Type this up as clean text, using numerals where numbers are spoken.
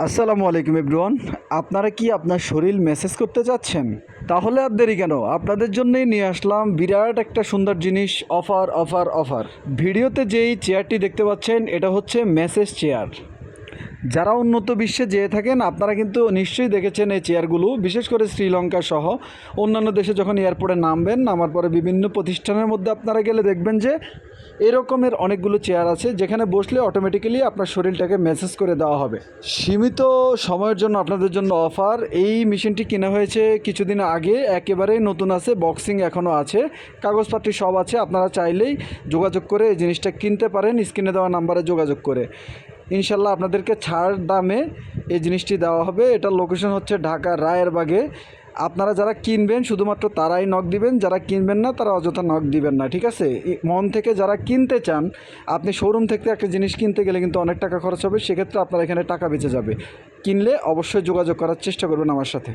আসসালামু আলাইকুম এভরিওয়ান। আপনারা কি আপনার শরীর মেসেজ করতে চাচ্ছেন? তাহলে আর দেরি কেন, আপনাদের জন্যই নিয়ে আসলাম বিরাট একটা সুন্দর জিনিস। Offer offer offer. ভিডিওতে যেই চেয়ারটি দেখতে পাচ্ছেন এটা হচ্ছে মেসেজ চেয়ার। যারা উন্নত বিশ্বে যেয়ে থাকেন আপনারা কিন্তু নিশ্চয়ই দেখেছেন এই চেয়ারগুলো, বিশেষ করে শ্রীলঙ্কা সহ অন্যান্য দেশে যখন এয়ারপোর্টে নামবেন, নামার পরে বিভিন্ন প্রতিষ্ঠানের মধ্যে আপনারা গেলে দেখবেন যে এরকমের অনেকগুলো চেয়ার আছে যেখানে বসলে অটোমেটিক্যালি আপনার শরীরটাকে মেসেজ করে দেওয়া হবে। সীমিত সময়ের জন্য আপনাদের জন্য অফার। এই মেশিনটি কেনা হয়েছে কিছুদিন আগে, একেবারেই নতুন আছে, বক্সিং এখনও আছে, কাগজপত্র সব আছে। আপনারা চাইলেই যোগাযোগ করে এই জিনিসটা কিনতে পারেন, স্ক্রিনে দেওয়া নাম্বারে যোগাযোগ করে। ইনশাল্লাহ আপনাদেরকে ছাড় দামে এই জিনিসটি দেওয়া হবে। এটার লোকেশন হচ্ছে ঢাকা রায়েরবাগে। আপনারা যারা কিনবেন শুধুমাত্র তারাই নক দিবেন, যারা কিনবেন না তারা অযথা নক দিবেন না, ঠিক আছে? মন থেকে যারা কিনতে চান, আপনি শোরুম থেকে একটা জিনিস কিনতে গেলে কিন্তু অনেক টাকা খরচ হবে, সেক্ষেত্রে আপনার এখানে টাকা বেঁচে যাবে। কিনলে অবশ্যই যোগাযোগ করার চেষ্টা করবেন আমার সাথে।